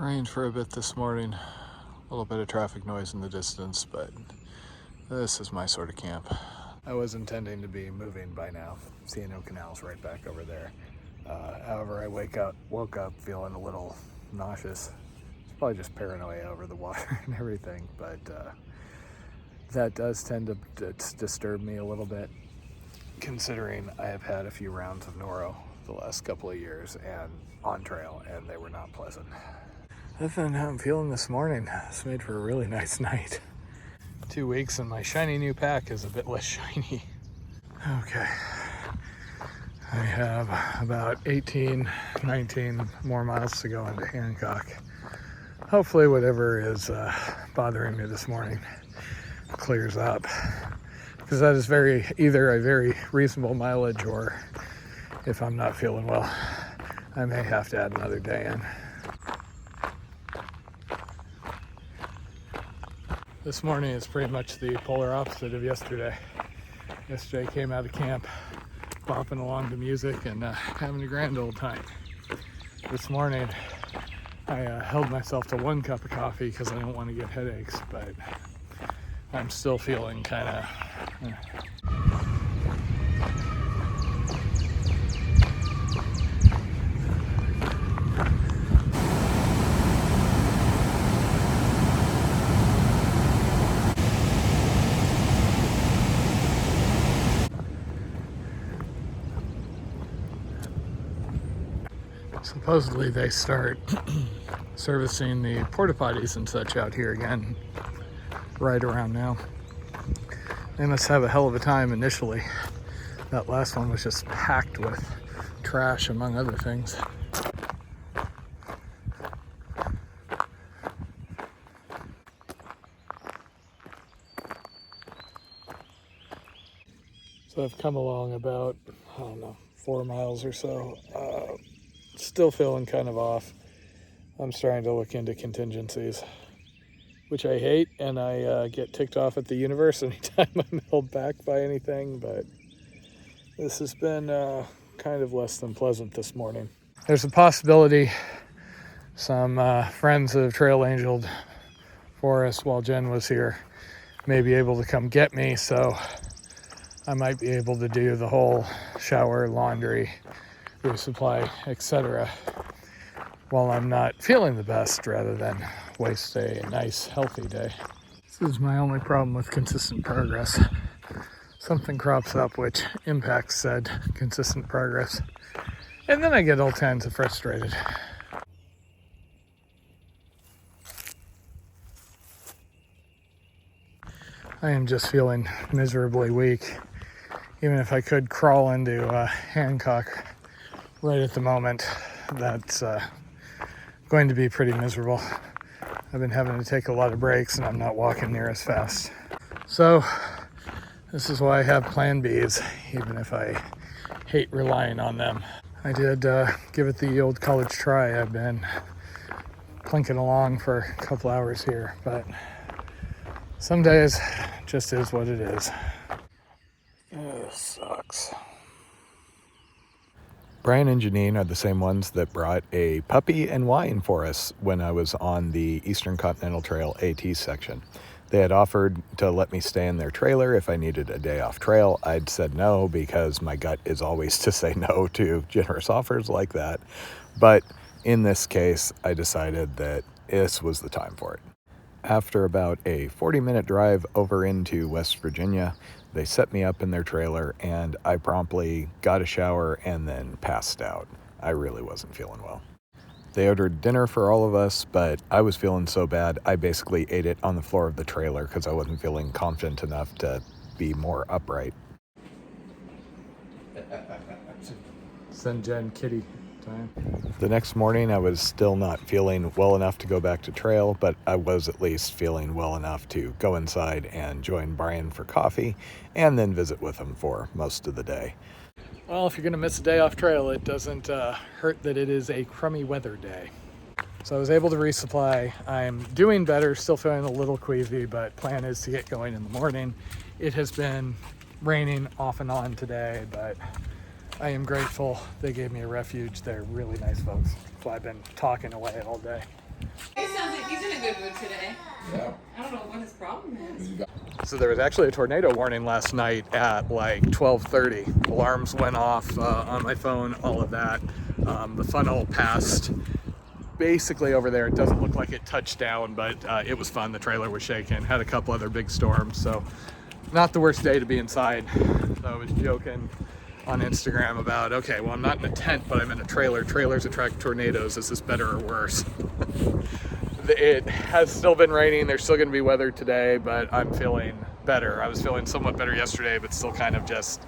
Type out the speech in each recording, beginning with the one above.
Rained for a bit this morning, a little bit of traffic noise in the distance, but this is my sort of camp. I was intending to be moving by now. C&O Canal's right back over there. However, I woke up feeling a little nauseous. It's probably just paranoia over the water and everything, but that does tend to disturb me a little bit, considering I have had a few rounds of Noro the last couple of years and on trail, and they were not pleasant. Other than how I'm feeling this morning, it's made for a really nice night. 2 weeks and my shiny new pack is a bit less shiny. Okay, I have about 18, 19 more miles to go into Hancock. Hopefully whatever is bothering me this morning clears up, because that is either a very reasonable mileage, or if I'm not feeling well, I may have to add another day in. This morning is pretty much the polar opposite of yesterday. Yesterday came out of camp, bopping along to music and having a grand old time. This morning, I held myself to 1 cup of coffee because I don't want to get headaches, but I'm still feeling kind of... Supposedly they start servicing the porta potties and such out here again right around now. They must have a hell of a time initially. That last one was just packed with trash, among other things. So I've come along about, 4 miles or so. Still feeling kind of off. I'm starting to look into contingencies, which I hate, and I get ticked off at the universe anytime I'm held back by anything, but this has been kind of less than pleasant this morning. There's a possibility some friends that have trail angeled for us while Jen was here may be able to come get me, so I might be able to do the whole shower, laundry, resupply, etc. while I'm not feeling the best, rather than waste a nice, healthy day. This is my only problem with consistent progress. Something crops up which impacts said consistent progress, and then I get all kinds of frustrated. I am just feeling miserably weak. Even if I could crawl into Hancock right at the moment, that's going to be pretty miserable. I've been having to take a lot of breaks and I'm not walking near as fast. So this is why I have plan Bs, even if I hate relying on them. I did give it the old college try. I've been plinking along for a couple hours here, but some days just is what it is. This sucks. Brian and Janine are the same ones that brought a puppy and wine for us when I was on the Eastern Continental Trail AT section. They had offered to let me stay in their trailer if I needed a day off trail. I'd said no, because my gut is always to say no to generous offers like that. But in this case, I decided that this was the time for it. After about a 40-minute drive over into West Virginia, they set me up in their trailer, and I promptly got a shower and then passed out. I really wasn't feeling well. They ordered dinner for all of us, but I was feeling so bad, I basically ate it on the floor of the trailer because I wasn't feeling confident enough to be more upright. Send Jen kitty time. The next morning, I was still not feeling well enough to go back to trail, but I was at least feeling well enough to go inside and join Brian for coffee and then visit with him for most of the day. Well, if you're going to miss a day off trail, it doesn't hurt that it is a crummy weather day. So I was able to resupply. I'm doing better, still feeling a little queasy, but plan is to get going in the morning. It has been raining off and on today, but I am grateful they gave me a refuge. They're really nice folks. So I've been talking away all day. It sounds like he's in a good mood today. Yeah. I don't know what his problem is. So there was actually a tornado warning last night at like 12:30. Alarms went off on my phone, all of that. The funnel passed basically over there. It doesn't look like it touched down, but it was fun. The trailer was shaking, had a couple other big storms, so not the worst day to be inside. So I was joking on Instagram about, okay, well, I'm not in a tent, but I'm in a trailer. Trailers attract tornadoes. Is this better or worse? It has still been raining. There's still going to be weather today, but I'm feeling better. I was feeling somewhat better yesterday, but still kind of just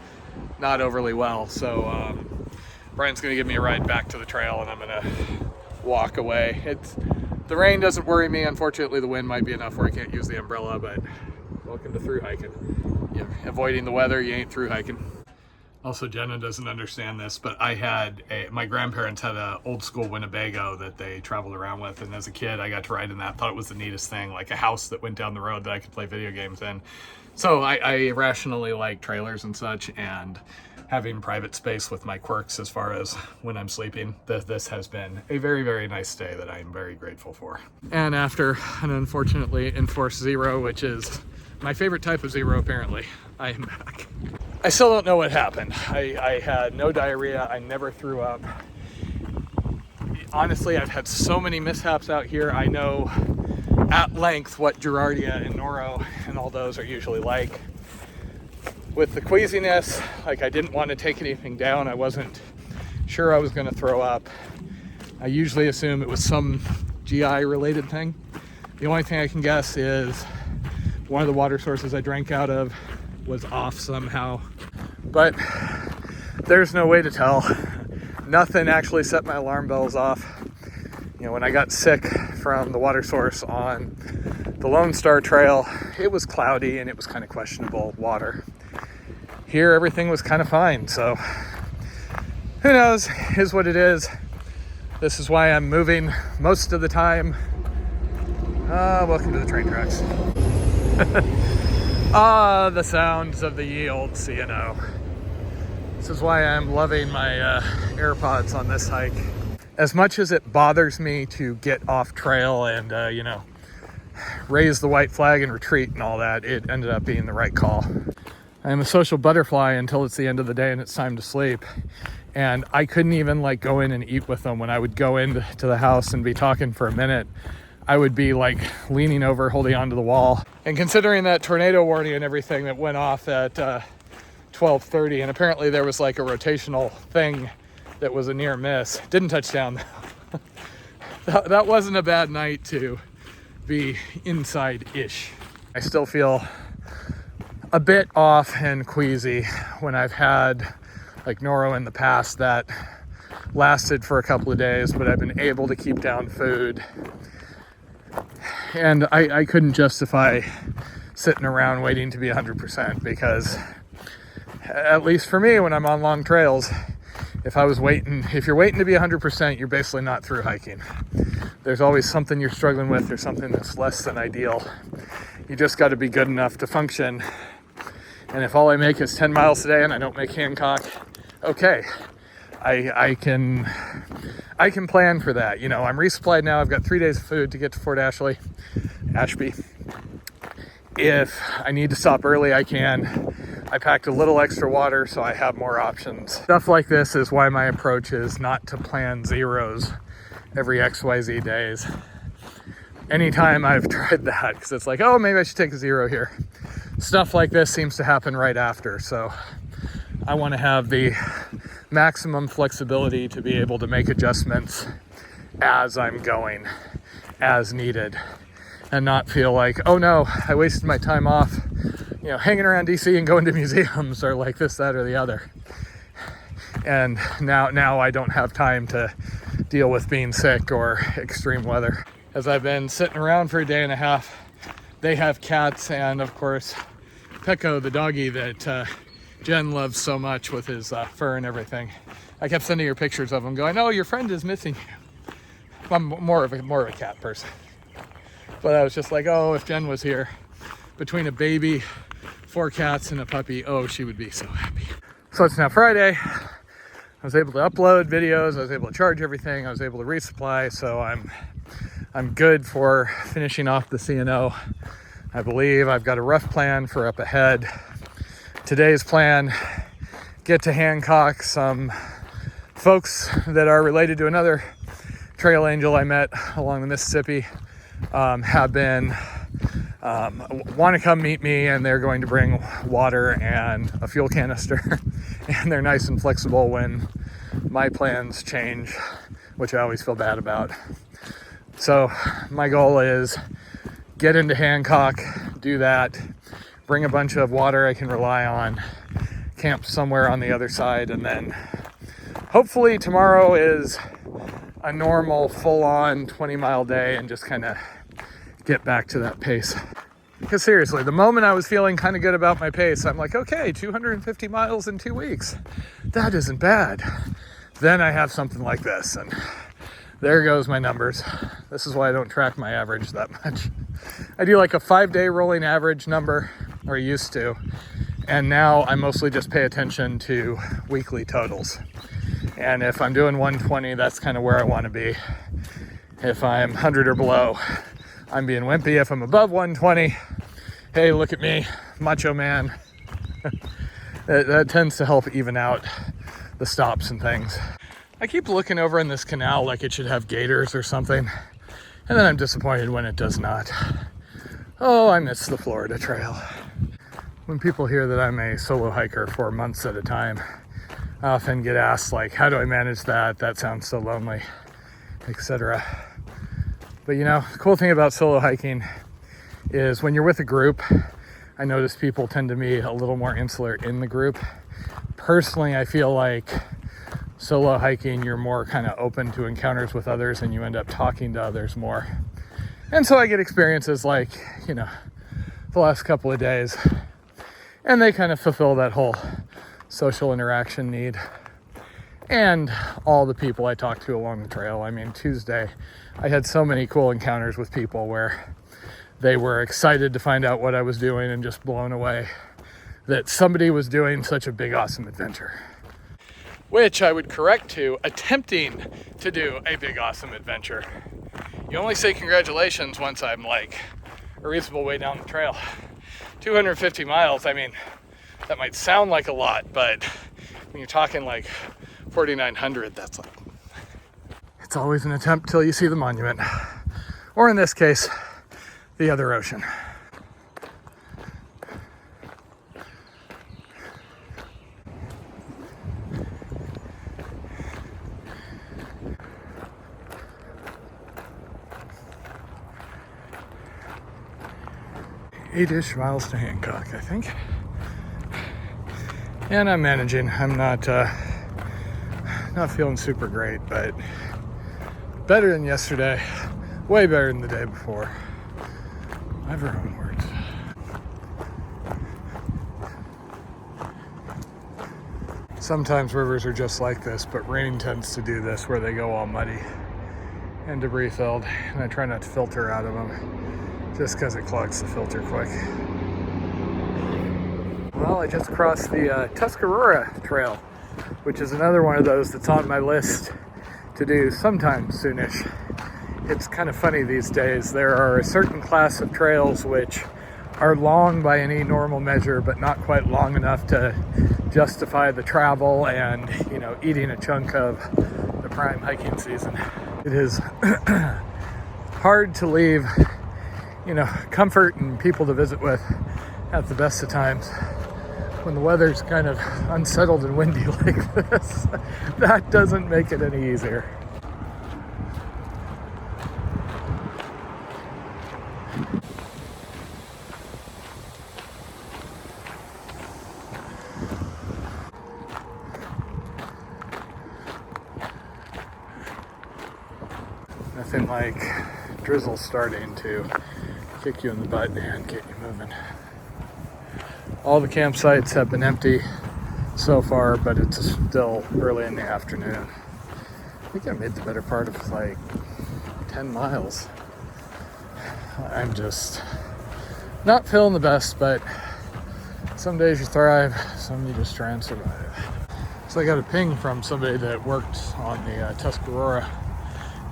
not overly well. So Brian's going to give me a ride back to the trail, and I'm going to walk away. The rain doesn't worry me. Unfortunately, the wind might be enough where I can't use the umbrella, but welcome to through hiking. You're avoiding the weather, you ain't through hiking. Also, Jenna doesn't understand this, but my grandparents had an old school Winnebago that they traveled around with, and as a kid I got to ride in that. Thought it was the neatest thing, like a house that went down the road that I could play video games in. So I rationally like trailers and such, and having private space with my quirks as far as when I'm sleeping. This has been a very, very nice day that I'm very grateful for. And after an unfortunately enforced zero, which is my favorite type of zero apparently, I am back. I still don't know what happened. I had no diarrhea. I never threw up. Honestly, I've had so many mishaps out here. I know at length what Giardia and Noro and all those are usually like. With the queasiness, like I didn't want to take anything down. I wasn't sure I was going to throw up. I usually assume it was some GI related thing. The only thing I can guess is one of the water sources I drank out of was off somehow, but there's no way to tell. Nothing actually set my alarm bells off. You know, when I got sick from the water source on the Lone Star Trail, it was cloudy and it was kind of questionable water. Here, everything was kind of fine, so who knows, is what it is. This is why I'm moving most of the time. Welcome to the train tracks. The sounds of the ye old C&O. This is why I'm loving my AirPods on this hike. As much as it bothers me to get off trail and, raise the white flag and retreat and all that, it ended up being the right call. I am a social butterfly until it's the end of the day and it's time to sleep. And I couldn't even go in and eat with them. When I would go into the house and be talking for a minute, I would be leaning over, holding onto the wall. And considering that tornado warning and everything that went off at 12:30, and apparently there was a rotational thing that was a near miss. Didn't touch down though. That wasn't a bad night to be inside-ish. I still feel a bit off and queasy when I've had Noro in the past that lasted for a couple of days, but I've been able to keep down food. And I couldn't justify sitting around waiting to be 100% because, at least for me, when I'm on long trails, if you're waiting to be 100%, you're basically not through hiking. There's always something you're struggling with or something that's less than ideal. You just got to be good enough to function. And if all I make is 10 miles a day and I don't make Hancock, okay, I can plan for that. You know, I'm resupplied now. I've got 3 days of food to get to Fort Ashby. If I need to stop early, I can. I packed a little extra water, so I have more options. Stuff like this is why my approach is not to plan zeros every XYZ days. Anytime I've tried that, because it's oh, maybe I should take a zero here. Stuff like this seems to happen right after, so I want to have the maximum flexibility to be able to make adjustments as I'm going, as needed, and not feel oh no, I wasted my time off, hanging around DC and going to museums or this, that, or the other. And now I don't have time to deal with being sick or extreme weather. As I've been sitting around for a day and a half, they have cats, and of course, Pecco, the doggy that Jen loves so much with his fur and everything. I kept sending her pictures of him going, oh, your friend is missing you. I'm more of a cat person. But I was just oh, if Jen was here, between a baby, 4 cats, and a puppy, oh, she would be so happy. So it's now Friday. I was able to upload videos. I was able to charge everything. I was able to resupply. So I'm I'm good for finishing off the C&O. I believe I've got a rough plan for up ahead. Today's plan, get to Hancock. Some folks that are related to another trail angel I met along the Mississippi have been want to come meet me, and they're going to bring water and a fuel canister. And they're nice and flexible when my plans change, which I always feel bad about. So my goal is get into Hancock, do that, bring a bunch of water I can rely on, camp somewhere on the other side, and then hopefully tomorrow is a normal full-on 20-mile day and just kind of get back to that pace. Because seriously, the moment I was feeling kind of good about my pace, I'm like, okay, 250 miles in 2 weeks. That isn't bad. Then I have something like this, and there goes my numbers. This is why I don't track my average that much. I do like a 5-day rolling average number, or used to, and now I mostly just pay attention to weekly totals. And if I'm doing 120, that's kind of where I want to be. If I'm 100 or below, I'm being wimpy. If I'm above 120, hey, look at me, macho man. that tends to help even out the stops and things. I keep looking over in this canal like it should have gators or something, and then I'm disappointed when it does not. Oh, I miss the Florida Trail. When people hear that I'm a solo hiker for months at a time, I often get asked, like, how do I manage that? That sounds so lonely, etc. But you know, the cool thing about solo hiking is when you're with a group, I notice people tend to be a little more insular in the group. Personally, I feel like solo hiking, you're more kind of open to encounters with others, and you end up talking to others more. And so I get experiences like, you know, the last couple of days, and they kind of fulfill that whole social interaction need. And all the people I talked to along the trail. I mean, Tuesday, I had so many cool encounters with people where they were excited to find out what I was doing and just blown away that somebody was doing such a big, awesome adventure. Which I would correct to attempting to do a big, awesome adventure. You only say congratulations once I'm like a reasonable way down the trail. 250 miles, I mean, that might sound like a lot, but when you're talking like 4,900, that's like, it's always an attempt till you see the monument. Or in this case, the other ocean. Eight-ish miles to Hancock, I think. And I'm managing. I'm not feeling super great, but better than yesterday. Way better than the day before. Ever onwards. Sometimes rivers are just like this, but rain tends to do this, where they go all muddy and debris filled, and I try not to filter out of them, just because it clogs the filter quick. Well, I just crossed the Tuscarora Trail, which is another one of those that's on my list to do sometime soonish. It's kind of funny these days. There are a certain class of trails which are long by any normal measure, but not quite long enough to justify the travel and, you know, eating a chunk of the prime hiking season. It is hard to leave, you know, comfort and people to visit with at the best of times when the weather's kind of unsettled and windy like this. That doesn't make it any easier. Nothing like drizzle starting to kick you in the butt and get you moving. All the campsites have been empty so far, but it's still early in the afternoon. I think I made the better part of like 10 miles. I'm just not feeling the best, but some days you thrive, some you just try and survive. So I got a ping from somebody that worked on the Tuscarora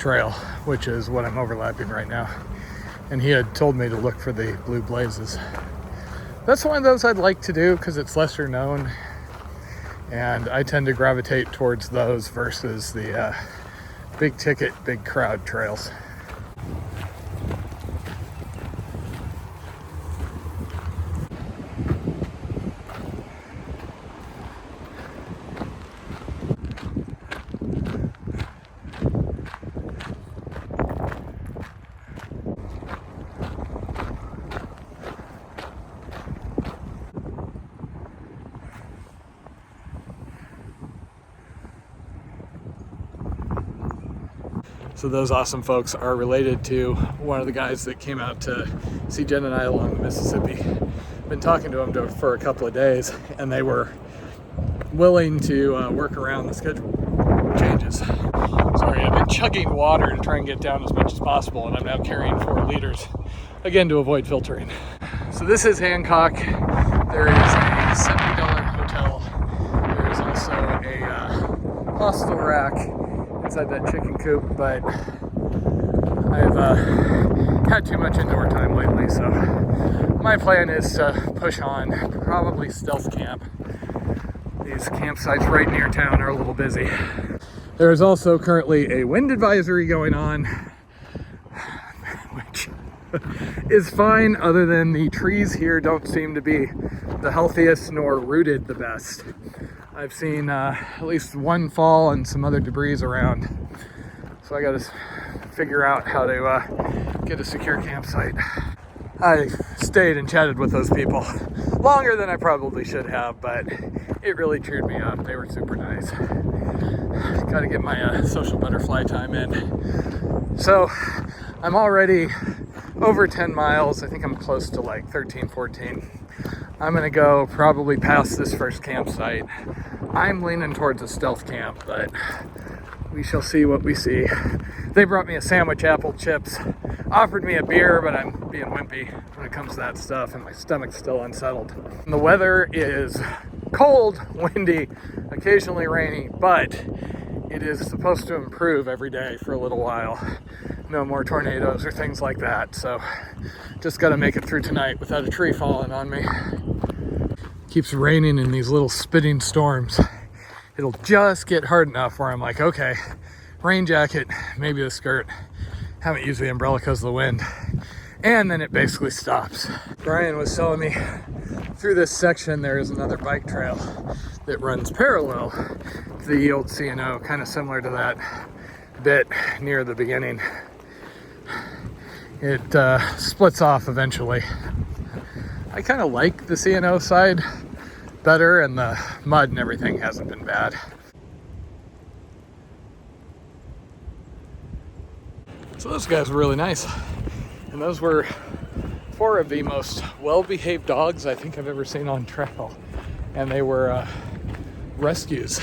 trail, which is what I'm overlapping right now. And he had told me to look for the blue blazes. That's one of those I'd like to do because it's lesser known, and I tend to gravitate towards those versus the big ticket, big crowd trails. So those awesome folks are related to one of the guys that came out to see Jen and I along the Mississippi. Been talking to them for a couple of days, and they were willing to work around the schedule changes. Sorry, I've been chugging water to try and get down as much as possible, and I'm now carrying 4 liters, again to avoid filtering. So this is Hancock. There is a $70 hotel. There is also a hostel rack inside that chicken coop, but I've had too much indoor time lately, so my plan is to push on, probably stealth camp. These campsites right near town are a little busy. There is also currently a wind advisory going on, which is fine, other than the trees here don't seem to be the healthiest nor rooted the best. I've seen at least one fall and some other debris around. So I gotta figure out how to get a secure campsite. I stayed and chatted with those people longer than I probably should have, but it really cheered me up. They were super nice. Gotta get my social butterfly time in. So I'm already over 10 miles. I think I'm close to like 13, 14. I'm gonna go probably past this first campsite. I'm leaning towards a stealth camp, but we shall see what we see. They brought me a sandwich, apple chips, offered me a beer, but I'm being wimpy when it comes to that stuff, and my stomach's still unsettled. And the weather is cold, windy, occasionally rainy, but it is supposed to improve every day for a little while. No more tornadoes or things like that, so just gotta make it through tonight without a tree falling on me. Keeps raining in these little spitting storms. It'll just get hard enough where I'm like, okay, rain jacket, maybe the skirt. Haven't used the umbrella because of the wind. And then it basically stops. Brian was telling me through this section there is another bike trail that runs parallel to the old C&O, kind of similar to that bit near the beginning. It splits off eventually. I kind of like the C&O side better, and the mud and everything hasn't been bad. So those guys were really nice, and those were 4 of the most well-behaved dogs I think I've ever seen on trail, and they were rescues.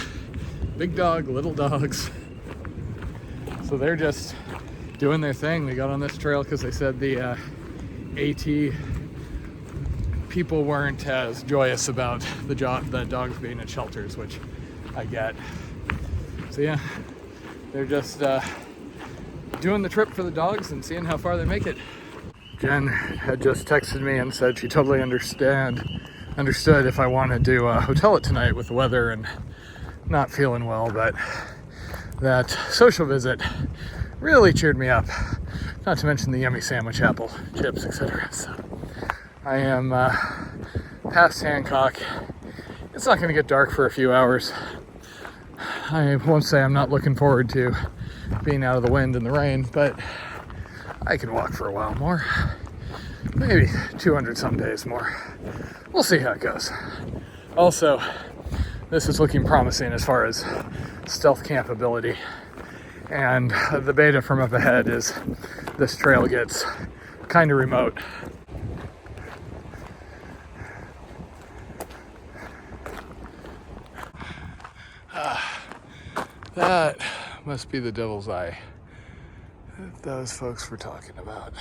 Big dog, little dogs. So they're just doing their thing. They got on this trail because they said the AT people weren't as joyous about the dogs being at shelters, which I get. So yeah, they're just doing the trip for the dogs and seeing how far they make it. Jen had just texted me and said she totally understood if I wanted to hotel it tonight with the weather and not feeling well, but that social visit really cheered me up. Not to mention the yummy sandwich, apple chips, etc. So I am past Hancock. It's not going to get dark for a few hours. I won't say I'm not looking forward to being out of the wind and the rain, but I can walk for a while more. Maybe 200 some days more. We'll see how it goes. Also, this is looking promising as far as stealth camp ability. And the beta from up ahead is this trail gets kind of remote. That must be the devil's eye that those folks were talking about.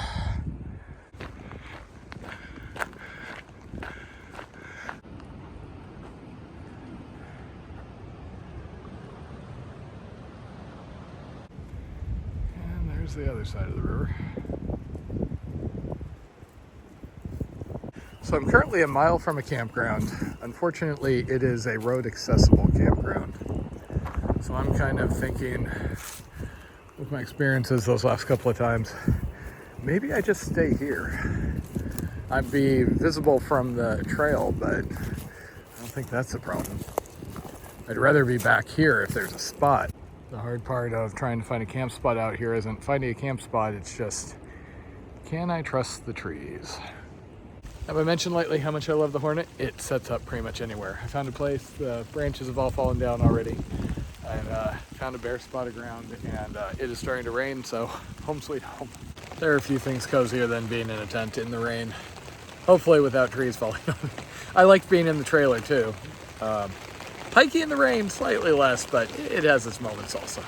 the other side of the river. So I'm currently a mile from a campground. Unfortunately, it is a road accessible campground. So I'm kind of thinking, with my experiences those last couple of times, maybe I just stay here. I'd be visible from the trail, but I don't think that's a problem. I'd rather be back here if there's a spot. The hard part of trying to find a camp spot out here isn't finding a camp spot, it's just, can I trust the trees? Have I mentioned lately how much I love the Hornet? It sets up pretty much anywhere. I found a place, the branches have all fallen down already. I've found a bare spot of ground, and it is starting to rain, so home sweet home. There are a few things cozier than being in a tent in the rain, hopefully without trees falling on me. I like being in the trailer too. Hiking in the rain, slightly less, but it has its moments also.